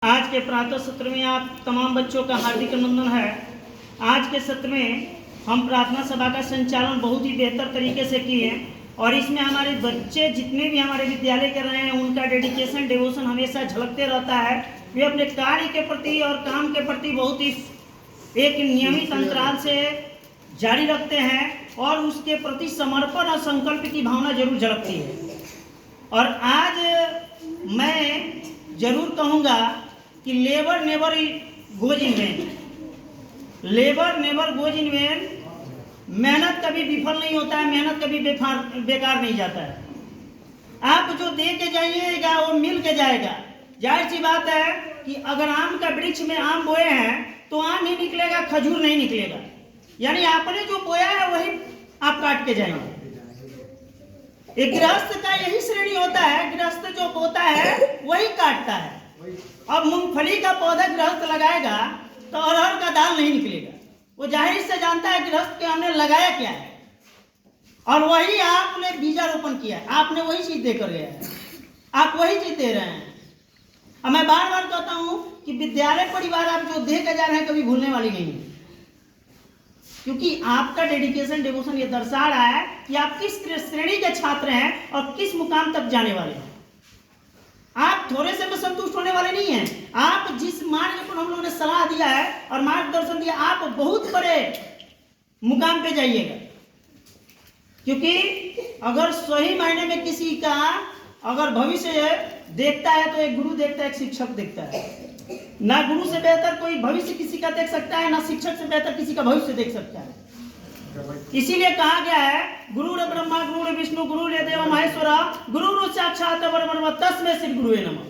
आज के प्रातः सत्र में आप तमाम बच्चों का हार्दिक अभिनंदन है। आज के सत्र में हम प्रार्थना सभा का संचालन बहुत ही बेहतर तरीके से किए और इसमें हमारे बच्चे जितने भी हमारे विद्यालय कर रहे हैं उनका डेडिकेशन डिवोशन हमेशा झलकते रहता है। वे अपने कार्य के प्रति और काम के प्रति बहुत ही एक नियमित अंतराल से जारी रखते हैं और उसके प्रति समर्पण और संकल्प की भावना जरूर झलकती है। और आज मैं जरूर कहूँगा कि labour never goes in when, labour never goes in when. मेहनत कभी विफल नहीं होता है, मेहनत कभी बेकार नहीं जाता है। आप जो दे के जाइएगा वो मिल के जाएगा। जाहिर सी बात है कि अगर आम का वृक्ष में आम बोए हैं तो आम ही निकलेगा, खजूर नहीं निकलेगा। यानी आपने जो बोया है वही आप काट के जाएंगे। एक गृहस्थ का यही श्रेणी होता है, गृहस्थ जो बोता है वही काटता है। अब मूंगफली का पौधा गृहस्थ लगाएगा तो अरहर का दाल नहीं निकलेगा। वो जाहिर से जानता है गृहस्थ के हमने लगाया क्या है और वही आपने बीजारोपण किया है, आपने वही चीज देकर गया है, आप वही चीज दे रहे हैं। अब मैं बार बार कहता हूं कि विद्यालय परिवार आप जो दे के जा रहे हैं कभी भूलने वाली नहीं है, क्योंकि आपका डेडिकेशन डिवोशन ये दर्शा रहा है कि आप किस श्रेणी के छात्र हैं और किस मुकाम तक जाने वाले हैं। आप थोड़े से में संतुष्ट होने वाले नहीं हैं। आप जिस मार्ग पर हम लोगों ने सलाह दिया है और मार्गदर्शन दिया, आप बहुत बड़े मुकाम पे जाइएगा। क्योंकि अगर सही मायने में किसी का अगर भविष्य देखता है तो एक गुरु देखता है, एक शिक्षक देखता है। ना गुरु से बेहतर कोई भविष्य किसी का देख सकता है, ना शिक्षक से बेहतर किसी का भविष्य देख सकता है। इसीलिए कहा गया है गुरुर ब्रह्मा गुरुर विष्णु गुरुर देव महेश्वरा गुरुर साक्षात परब्रह्म तस्मै श्री गुरुवे नमः।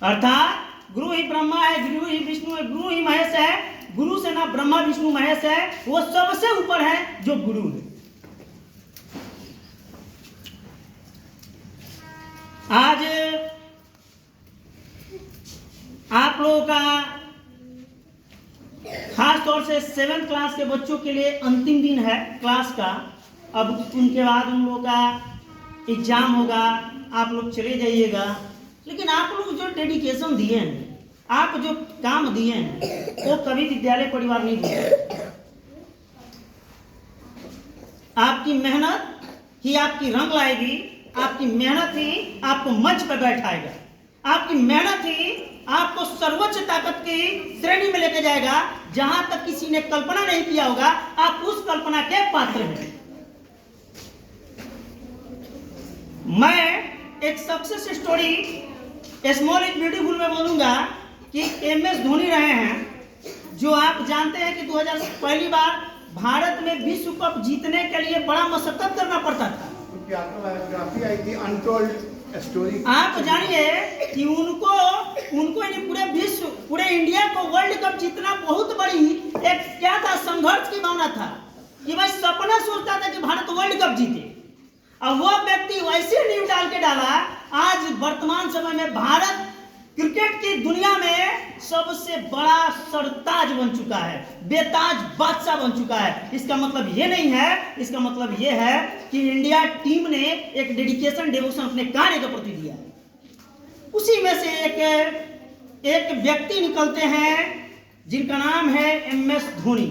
अर्थात गुरु ही ब्रह्मा है, गुरु ही विष्णु है, गुरु ही महेश है। गुरु से ना ब्रह्मा विष्णु महेश है, वो सबसे ऊपर है जो गुरु है। आज आप लोगों का खास तौर से 7th क्लास के बच्चों के लिए अंतिम दिन है क्लास का। अब उनके बाद उन लोगों का एग्जाम होगा, आप लोग चले जाइएगा। लेकिन आप लोग जो डेडिकेशन दिए हैं, आप जो काम दिए हैं, वो कभी विद्यालय परिवार नहीं दिए। आपकी मेहनत ही आपकी रंग लाएगी, आपकी मेहनत ही आपको मंच पर बैठाएगा, आपकी मेहनत ही आपको सर्वोच्च ताकत की श्रेणी में लेके जाएगा जहां तक किसी ने कल्पना नहीं किया होगा। आप उस कल्पना के पात्र हैं। मैं एक success story small is beautiful में बोलूंगा कि MS धोनी रहे हैं, जो आप जानते हैं कि 2000 पहली बार भारत में विश्व कप जीतने के लिए बड़ा मशक्कत करना पड़ता था। आई थी अनटोल्ड स्टोरी। आप जानिए कि उनको पूरे विश्व, पूरे इंडिया को वर्ल्ड कप जीतना बहुत बड़ी एक क्या था, संघर्ष की भावना था कि भाई सपना सोचता था कि भारत वर्ल्ड कप जीते। अब वो व्यक्ति वैसे नींव डाल के डाला, आज वर्तमान समय में भारत क्रिकेट की दुनिया में सबसे बड़ा सरताज बन चुका है, बेताज बादशाह बन चुका है। इसका मतलब ये नहीं है, इसका मतलब ये है कि इंडिया टीम ने एक डेडिकेशन डिवोशन अपने कार्य के प्रति दिया। उसी में से एक व्यक्ति निकलते हैं जिनका नाम है MS धोनी,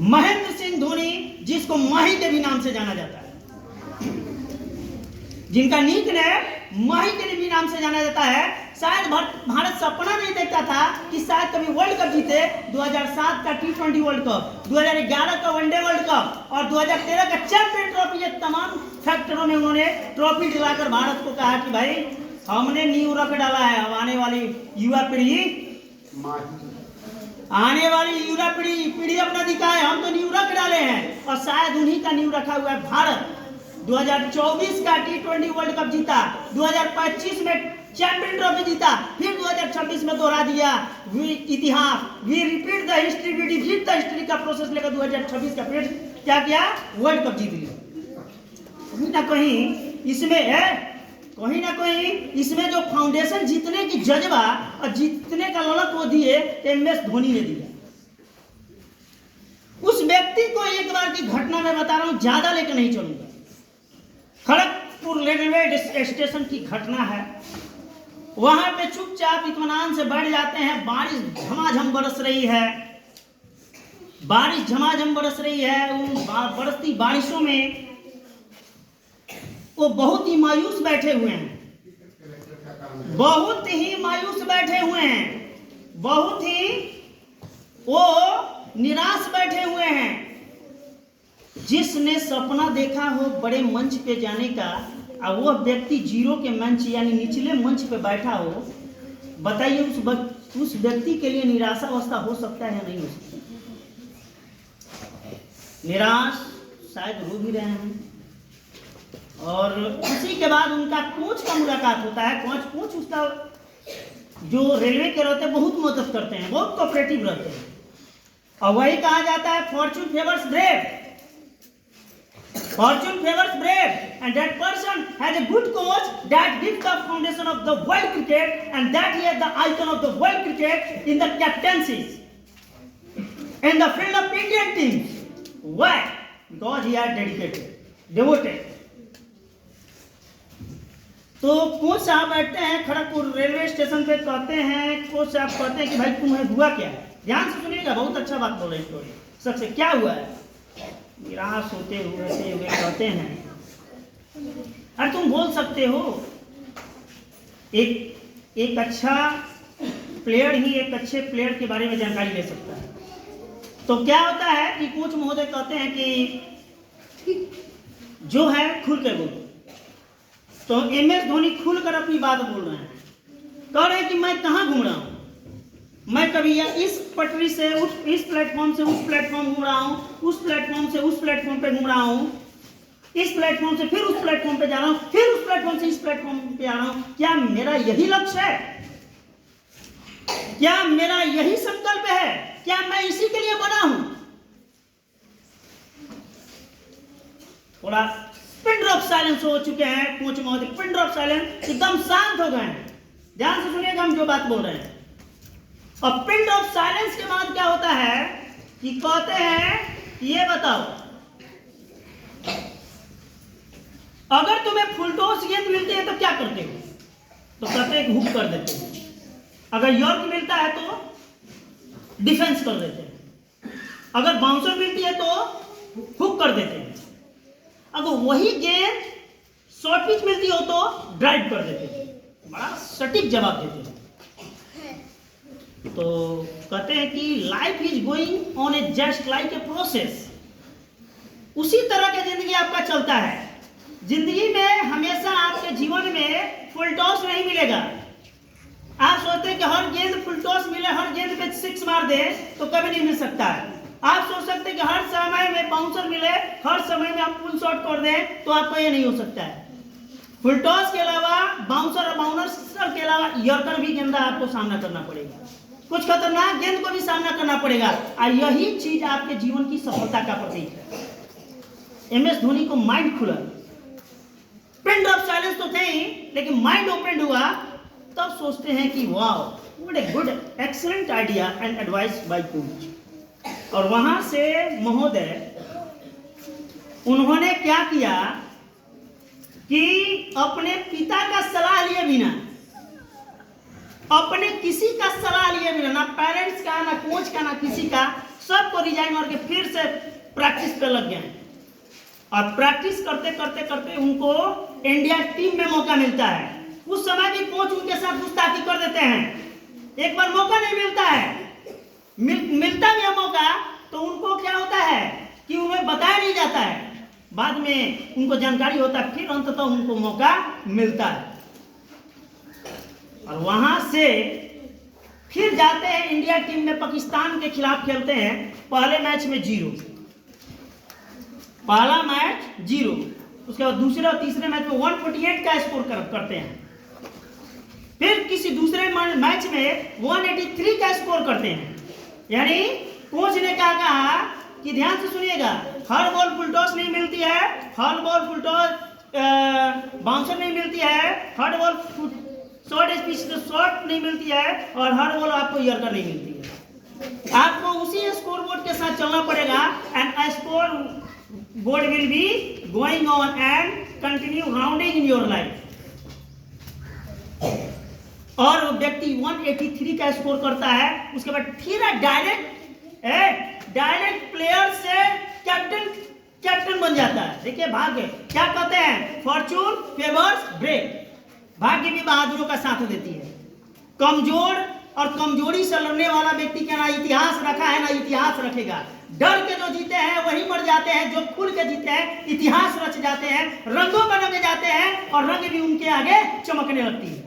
महेंद्र सिंह धोनी, जिसको माही के भी नाम से जाना जाता है, जिनका निक नेम माही के भी नाम से जाना जाता है। शायद भारत सपना नहीं देखता था कि शायद कभी वर्ल्ड कप जीते। 2007 का T20 वर्ल्ड कप, 2011 का वनडे वर्ल्ड कप और 2013 का चैंपियन ट्रॉफी, ये तमाम फैक्टरों में उन्होंने ट्रॉफी दिलाकर भारत को कहा कि भाई हमने नींव रख डाला है। अब आने वाली युवा पीढ़ी अपना दिखाए, हम तो नींव रख डाले हैं और शायद उन्हीं का नींव रखा हुआ है भारत। 2024 का T20 वर्ल्ड कप जीता, 2025 में चैंपियन ट्रॉफी जीता, फिर 2026 में दोहरा दिया इतिहास। We repeat the history, we repeat the history का प्रोसेस लेकर 2026 का फिर क्या किया, वर्ल्ड कप जीत लिया। कहीं ना कहीं इसमें जो फाउंडेशन जीतने की जज्बा और जीतने का ललक वो दिए MS धोनी ने दिया। उस व्यक्ति को एक बार की घटना में बता रहा हूं, ज्यादा लेकर नहीं चलूंगा। खड़गपुर रेलवे स्टेशन की घटना है। वहां पे चुपचाप इत्मीनान से बैठ जाते हैं। बारिश झमाझम बरस रही है, बारिश झमाझम बरस रही है। उन बरसती बारिशों में वो बहुत ही मायूस बैठे हुए हैं, बहुत ही मायूस बैठे हुए हैं, बहुत ही वो निराश बैठे हुए हैं। जिसने सपना देखा हो बड़े मंच पे जाने का, और वो व्यक्ति जीरो के मंच यानी निचले मंच पे बैठा हो, बताइए उस व्यक्ति के लिए निराशावस्था हो सकता है या नहीं हो सकता? निराश शायद हो भी रहे हैं। और उसी के बाद उनका कोच का मुलाकात होता है। कोच उसका जो रेलवे के रहते हैं बहुत मदद करते हैं, बहुत कोऑपरेटिव रहते हैं, और वही कहा जाता है Fortune favours brave, fortune favors brave, and that person has a good coach that gives the foundation of the world cricket, and that he is the icon of the world cricket in the captaincies in the field of Indian teams. Why? Because he is devoted. तो coach साहब बैठते हैं Kharagpur railway station पे, कहते हैं coach साहब कहते हैं कि भाई तुम्हें हुआ क्या है? ध्यान से सुनिएगा, बहुत अच्छा बात बोल रहे हैं स्टोरी। सबसे क्या हुआ है? निराश होते हुए कहते हैं, अरे तुम बोल सकते हो, एक अच्छा प्लेयर ही एक अच्छे प्लेयर के बारे में जानकारी ले सकता है। तो क्या होता है कि कोच महोदय कहते हैं कि जो है खुल के बोलो। तो MS धोनी खुलकर अपनी बात बोल रहे हैं, कह रहे हैं कि मैं कहाँ घूम रहा हूँ, मैं कभी इस पटरी से इस प्लेटफॉर्म से उस प्लेटफॉर्म घूम रहा हूँ, उस प्लेटफॉर्म से उस प्लेटफॉर्म पे घूम रहा हूँ, इस प्लेटफॉर्म से फिर उस प्लेटफॉर्म पे जा रहा हूँ, फिर उस प्लेटफॉर्म से इस प्लेटफॉर्म पे आ रहा हूँ। क्या मेरा यही लक्ष्य है? क्या मेरा यही संकल्प है? क्या मैं इसी के लिए बना हूं? थोड़ा पिन ड्रॉप साइलेंस हो चुके हैं कोच महोदय, पिन ड्रॉप साइलेंस, एकदम शांत हो गए हैं। ध्यान से सुनिएगा हम जो बात बोल रहे हैं। और पिन ड्रॉप साइलेंस के बाद क्या होता है कि कहते हैं ये बताओ, अगर तुम्हें फुलटॉस गेंद मिलती है तो क्या करते हो? तो कहते हैं हुक कर देते हैं। अगर यॉर्क मिलता है तो डिफेंस कर देते हैं। अगर बाउंसर मिलती है तो हुक कर देते हैं। अगर वही गेंद शॉर्ट पिच मिलती हो तो ड्राइव कर देते हैं। बड़ा सटीक जवाब देते हैं। तो कहते हैं कि life is going on A just like a process. उसी तरह की जिंदगी आपका चलता है। जिंदगी में हमेशा आपके जीवन में फुल टॉस नहीं मिलेगा। आप सोचते हैं कि हर गेंद फुल टॉस मिले, हर गेंद पे 6 मार दे, तो कभी नहीं मिल सकता है। आप सोच सकते हैं कि हर समय में बाउंसर मिले, हर समय में आप फुल शॉट कर दें, तो आपको ये नहीं हो सकता है। फुल टॉस के अलावा बाउंसर और बाउंसर के अलावा यॉर्कर भी गेंदा आपको सामना करना पड़ेगा। कुछ खतरनाक गेंद को भी सामना करना पड़ेगा। और यही चीज आपके जीवन की सफलता का प्रतीक है। MS धोनी को माइंड खुला, पिन ड्रॉप साइलेंस तो थे ही, लेकिन माइंड ओपन हुआ। तब सोचते हैं कि wow, what a good excellent idea and advice by coach. और वहां से महोदय उन्होंने क्या किया कि अपने पिता का सलाह लिए बिना, अपने किसी का सलाह लिए बिना, ना पेरेंट्स का, ना कोच का, ना किसी का, सबको रिजाइन करके फिर से प्रैक्टिस पे लग गए। और प्रैक्टिस करते करते करते उनको इंडिया टीम में मौका मिलता है। उस समय भी कोच उनके साथ गुस्ताखी कर देते हैं। एक बार मौका नहीं मिलता है, मिलता भी है मौका तो उनको क्या होता है कि उन्हें बताया नहीं जाता है। बाद में उनको जानकारी होता है, फिर अंततः उनको मौका मिलता है। और वहां से फिर जाते हैं इंडिया टीम में, पाकिस्तान के खिलाफ खेलते हैं। पहले मैच में 0, पहला मैच 0, उसके बाद दूसरे और तीसरे मैच में 148 का स्कोर करते हैं। फिर किसी दूसरे मैच में 183 का स्कोर करते हैं। यानी कोच ने क्या कहा कि ध्यान से सुनिएगा, हर बॉल फुल टॉस नहीं मिलती है, हर बॉल फुल टॉस बाउंसर नहीं मिलती है, हर बॉल शॉर्ट स्पिच शॉर्ट नहीं मिलती है, और हर बॉल आपको यॉर्कर नहीं मिलती है। आपको उसी स्कोर बोर्ड के साथ चलना पड़ेगा। And score board will be going on and continue rounding in your life. और वो व्यक्ति 183 का स्कोर करता है, उसके बाद फिर डायरेक्ट प्लेयर से कैप्टन बन जाता है। देखिए भाग्य क्या कहते हैं, फॉर्चून फेवर्स ब्रेव, भाग्य भी बहादुरों का साथ देती है। कमजोर और कमजोरी से लड़ने वाला व्यक्ति का ना इतिहास रखा है ना इतिहास रखेगा। डर के जो जीते हैं वही मर जाते हैं, जो खुल के जीते हैं इतिहास रच जाते हैं, रंगों में रंगे जाते हैं और रंग भी उनके आगे चमकने लगती है।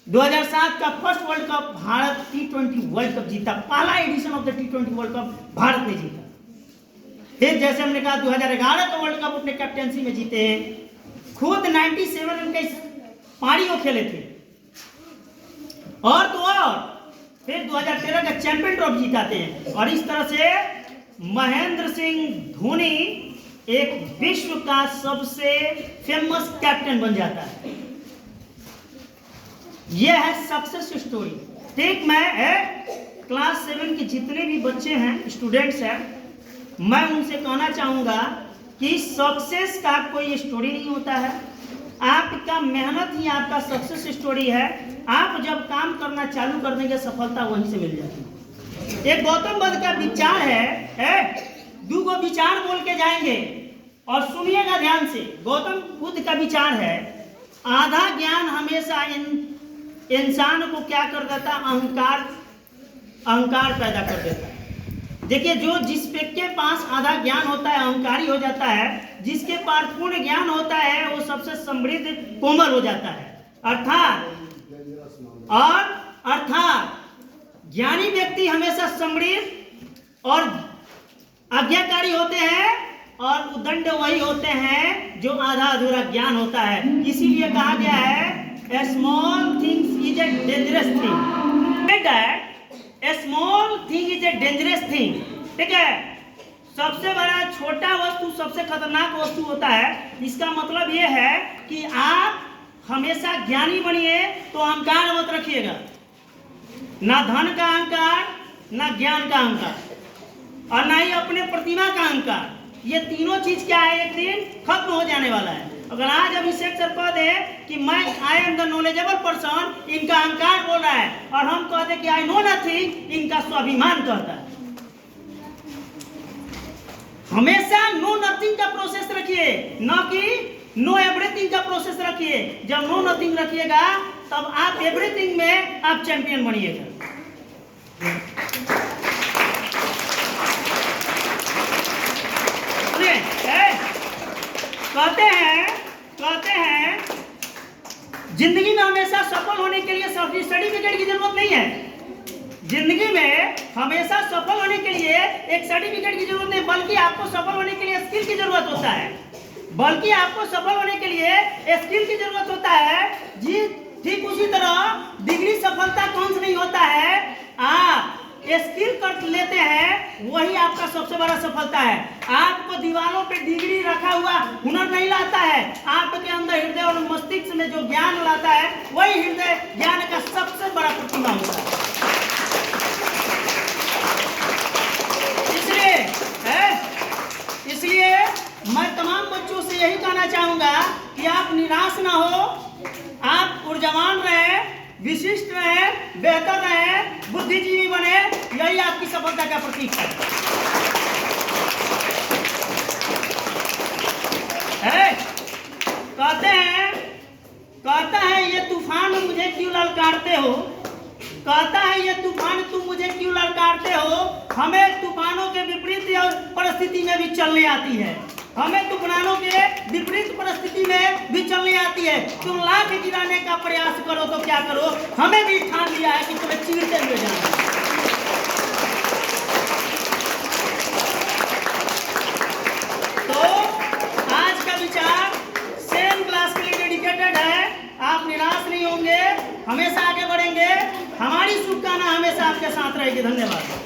2007 का first world cup Bharat T20 world cup जीता, पहला edition of the T20 world cup Bharat ने जीता। फिर जैसे हमने कहा 2011 का वर्ल्ड कप अपने कैप्टेंसी में जीते हैं, खुद 97 रन के पारी को खेले थे। और तो और फिर 2013 का चैंपियन ट्रॉफी जीताते हैं। और इस तरह से महेंद्र सिंह धोनी एक विश्व का सबसे फेमस कैप्टन बन जाता है। यह है सक्सेस स्टोरी। ठीक, मैं क्लास 7 के जितने भी बच्चे हैं, स्टूडेंट्स हैं, मैं उनसे कहना चाहूंगा कि सक्सेस का कोई स्टोरी नहीं होता है, आपका मेहनत ही आपका सक्सेस स्टोरी है। आप जब काम करना चालू कर देंगे सफलता वहीं से मिल जाती है। एक गौतम बुद्ध का विचार है, दो गो विचार बोल के जाएंगे और सुनिएगा ध्यान से। गौतम बुद्ध का विचार है, आधा ज्ञान हमेशा इंसान को क्या कर देता, अहंकार पैदा कर देता है। देखिए, जो जिस व्यक्ति के पास आधा ज्ञान होता है अहंकारी हो जाता है, जिसके पास पूर्ण ज्ञान होता है वो सबसे समृद्ध कोमल हो जाता है। अर्थात ज्ञानी व्यक्ति हमेशा समृद्ध और आज्ञाकारी होते हैं और उदंड वही होते हैं जो आधा अधूरा ज्ञान होता है। इसीलिए कहा गया है A small thing is a dangerous thing. A small thing is a dangerous thing. ठीक है, सबसे बड़ा छोटा वस्तु सबसे खतरनाक वस्तु होता है। इसका मतलब ये है कि आप हमेशा ज्ञानी बनिए तो अहंकार मत रखिएगा, ना धन का अहंकार, ना ज्ञान का अहंकार और ना ही अपने प्रतिभा का अहंकार। ये तीनों चीज क्या है, एक दिन खत्म हो जाने वाला है। अगर आज अभिषेक सर कह दे कि मैं I am the knowledgeable person, इनका अहंकार बोल रहा है, और हम कह दे कि आई नो नथिंग, इनका स्वाभिमान कहता है। हमेशा नो नथिंग का प्रोसेस रखिए, न कि नो एवरीथिंग का प्रोसेस रखिए। जब नो नथिंग रखिएगा तब आप एवरीथिंग में आप चैंपियन बनिएगा। कहते हैं जिंदगी में हमेशा सफल होने के लिए सर्टिफिकेट की जरूरत नहीं है। जिंदगी में हमेशा सफल होने के लिए एक सर्टिफिकेट की जरूरत नहीं, बल्कि आपको सफल होने के लिए स्किल की जरूरत होता है। बल्कि आपको सफल होने के लिए स्किल की जरूरत होता है। जी, ठीक उसी तरह डिग्री सफलता कौन सा नहीं होता है, आप स्किल कर लेते हैं वही आपका सबसे बड़ा सफलता है। आपको दीवारों पे डिग्री रखा हुआ हुनर नहीं लाता है, आपके अंदर हृदय और मस्तिष्क में जो ज्ञान लाता है वही हृदय ज्ञान का सबसे बड़ा प्रतिमा होता है। इसलिए मैं तमाम बच्चों से यही कहना चाहूंगा कि आप निराश ना हो, आप ऊर्जावान रहे, विशिष्ट रहे, बेहतर रहे, बुद्धिजीवी बने, यही आपकी सफलता का प्रतीक है। कहता है ये तूफान मुझे क्यों ललकारते हो, कहता है ये तूफान तुम मुझे क्यों ललकारते हो। हमें तूफानों के विपरीत परिस्थिति में भी चलने आती है, हमें तूफानों के विपरीत परिस्थिति में भी चलने आती है। तुम लाख गिराने का प्रयास करो तो क्या करो, हमें भी ठान लिया है कि तुम्हें चीरते हुए जाना है। तो आज का विचार सेम क्लास के लिए डेडिकेटेड है। आप निराश नहीं होंगे, हमेशा आगे बढ़ेंगे। हमारी शुभकामना हमेशा आपके साथ रहेगी। धन्यवाद।